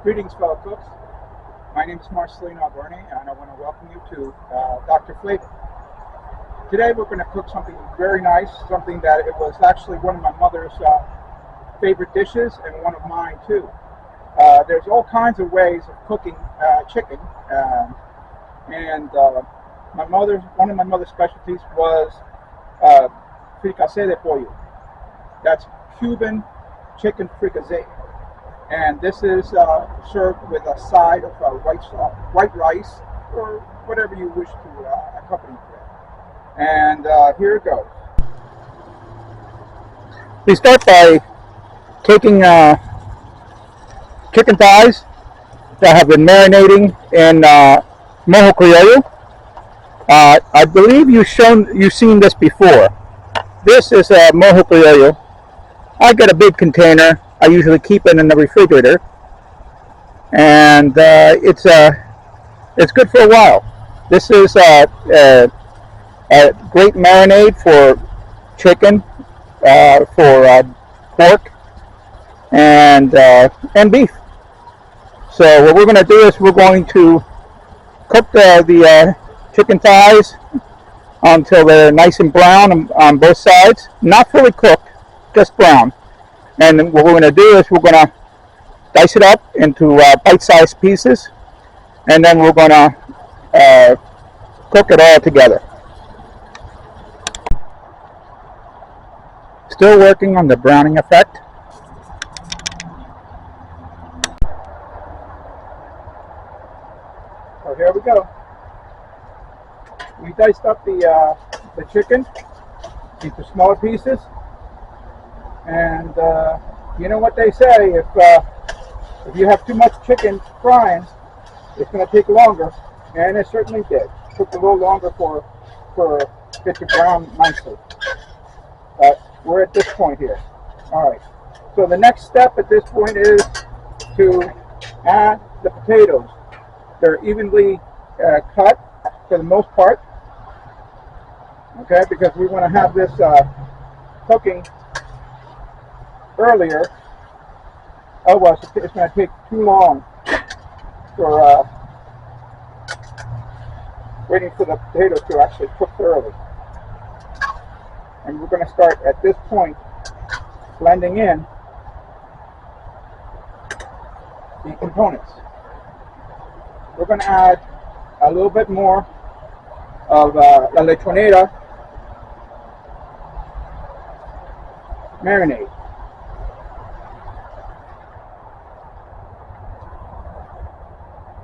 Greetings, fellow cooks. My name is Marcelino Alberni, and I want to welcome you to Dr. Flavor. Today we're going to cook something very nice, something that it was actually one of my mother's favorite dishes and one of mine too. There's all kinds of ways of cooking chicken, and one of my mother's specialties was fricassee de pollo. That's Cuban chicken fricassee. And this is served with a side of white rice or whatever you wish to accompany it with. And here it goes. We start by taking chicken thighs that have been marinating in mojo criollo. I believe you've seen this before. This is a mojo criollo. I get a big container. I usually keep it in the refrigerator, and it's good for a while. This is a great marinade for chicken, for pork, and beef. So what we're going to do is we're going to cook the chicken thighs until they're nice and brown on both sides, not fully cooked, just brown. And then what we're going to do is we're going to dice it up into bite-sized pieces, and then we're going to cook it all together. Still working on the browning effect. So here we go. We diced up the chicken into smaller pieces. And you know what they say, if you have too much chicken frying, it's going to take longer, and it certainly did. It took a little longer for it to brown nicely. But we're at this point here. All right. So the next step at this point is to add the potatoes. They're evenly cut for the most part. Okay, because we want to have this cooking earlier. Otherwise, it's going to take too long for waiting for the potatoes to actually cook thoroughly. And we're going to start at this point blending in the components. We're going to add a little bit more of la lechonera marinade.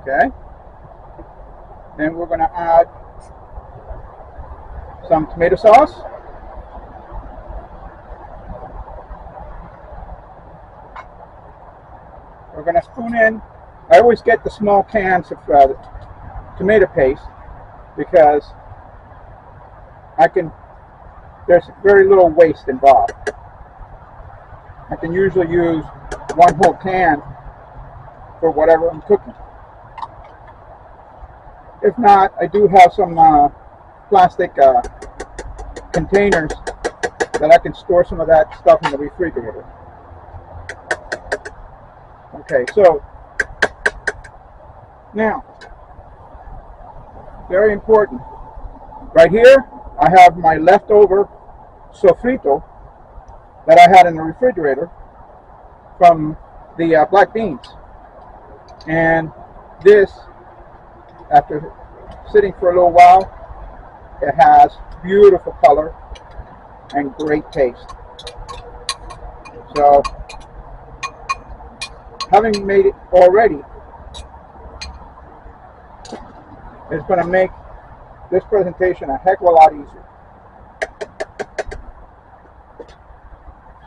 Okay, then we're going to add some tomato sauce. We're going to spoon in. I always get the small cans of tomato paste because there's very little waste involved. I can usually use one whole can for whatever I'm cooking. If not, I do have some plastic containers that I can store some of that stuff in the refrigerator. Okay, so now, very important. Right here, I have my leftover sofrito that I had in the refrigerator from the black beans. And this, after sitting for a little while, it has beautiful color and great taste. So, having made it already, it's going to make this presentation a heck of a lot easier.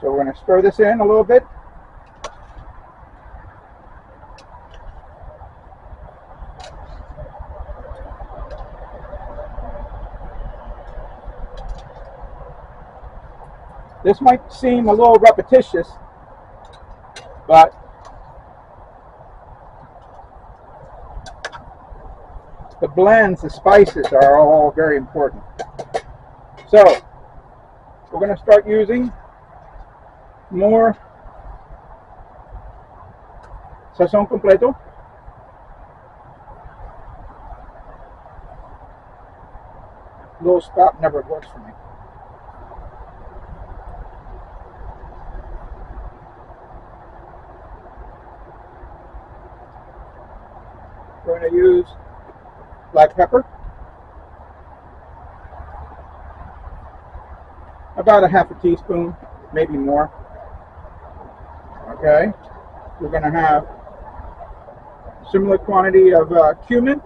So we're going to stir this in a little bit. This might seem a little repetitious, but the blends, the spices are all very important. So we're going to start using more sazón completo. Little stop never works for me. We're going to use black pepper, about a half a teaspoon, maybe more. Okay, we're going to have similar quantity of cumin,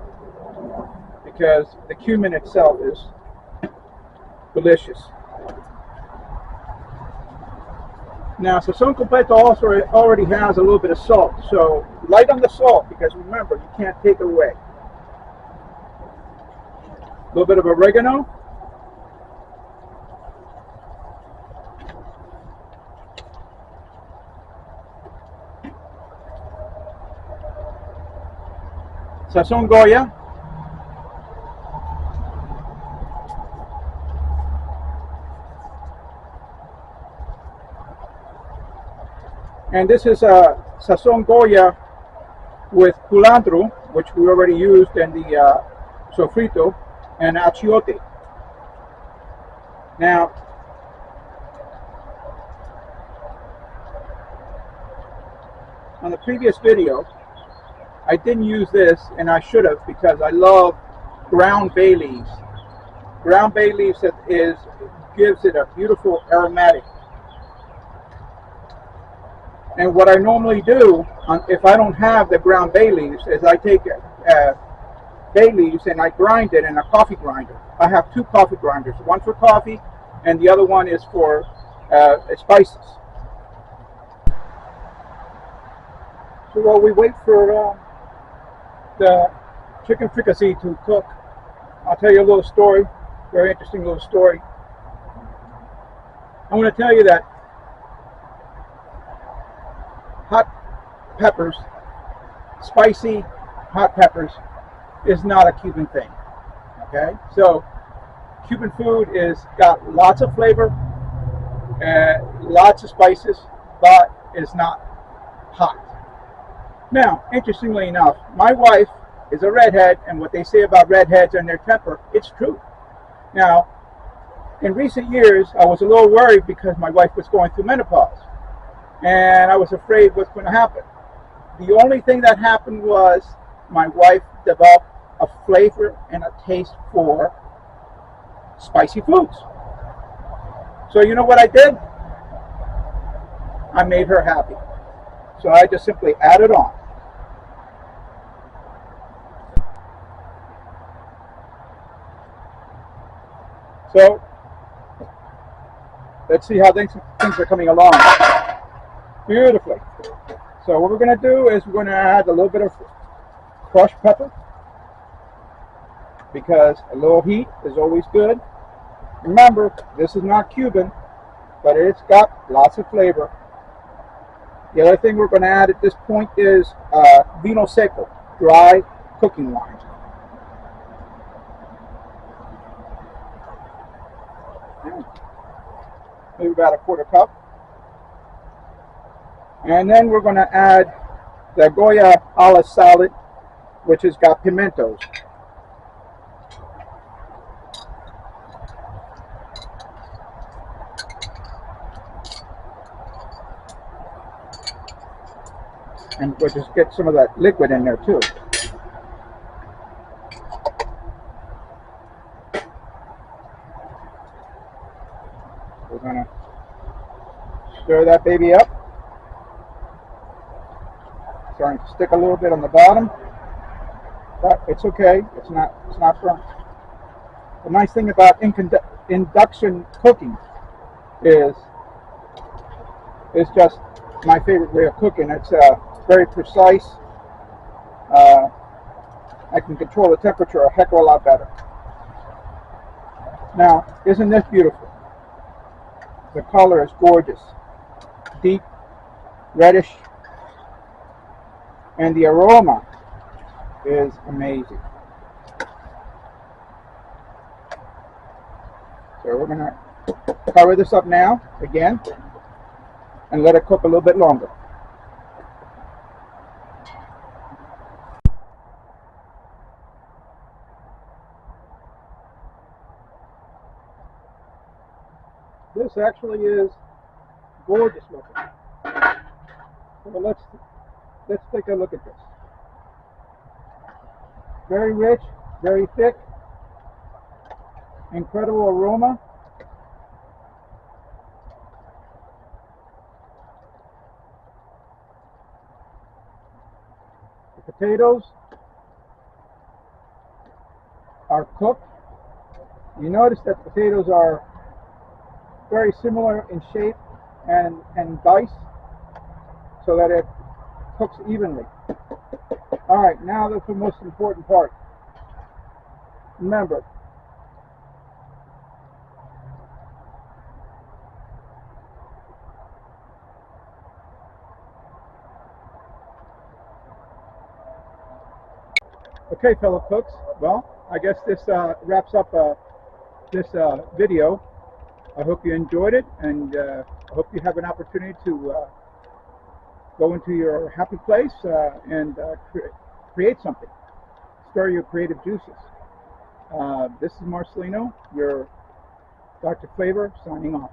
because the cumin itself is delicious. Now, sazón completo also already has a little bit of salt, so light on the salt, because remember, you can't take it away. A little bit of oregano. Sazón Goya. And this is a Sazón Goya with culantro, which we already used in the sofrito, and achiote. Now, on the previous video, I didn't use this, and I should have, because I love ground bay leaves. Ground bay leaves gives it a beautiful aromatic. And what I normally do, if I don't have the ground bay leaves, is I take bay leaves and I grind it in a coffee grinder. I have two coffee grinders, one for coffee and the other one is for spices. So while we wait for the chicken fricassee to cook, I'll tell you a little story, very interesting little story. I want to tell you that hot peppers, spicy hot peppers, is not a Cuban thing. Okay, so Cuban food is got lots of flavor, lots of spices, but it's not hot. Now, interestingly enough, my wife is a redhead, and what they say about redheads and their temper, it's true. Now, in recent years, I was a little worried because my wife was going through menopause, and I was afraid what's going to happen. The only thing that happened was my wife developed a flavor and a taste for spicy foods. So you know what I did? I made her happy. So I just simply added on. So let's see how things are coming along. Beautifully. So what we're going to do is we're going to add a little bit of crushed pepper, because a little heat is always good. Remember, this is not Cuban, but it's got lots of flavor. The other thing we're going to add at this point is vino seco, dry cooking wine. Maybe about a quarter cup. And then we're going to add the Goya olive salad, which has got pimentos. And we'll just get some of that liquid in there too. We're going to stir that baby up. Starting to stick a little bit on the bottom, but it's okay. It's not burnt. The nice thing about induction cooking is just my favorite way of cooking. It's very precise. I can control the temperature a heck of a lot better. Now, isn't this beautiful? The color is gorgeous, deep reddish, and the aroma is amazing. So we're going to cover this up now again and let it cook a little bit longer. This actually is gorgeous looking. So let's take a look at this. Very rich, very thick, incredible aroma. The potatoes are cooked. You notice that the potatoes are very similar in shape and dice so that it cooks evenly. Alright, now that's the most important part. Remember, okay, fellow cooks, well, I guess this wraps up this video. I hope you enjoyed it, and I hope you have an opportunity to go into your happy place and create something. Stir your creative juices. This is Marcelino, your Dr. Flavor, signing off.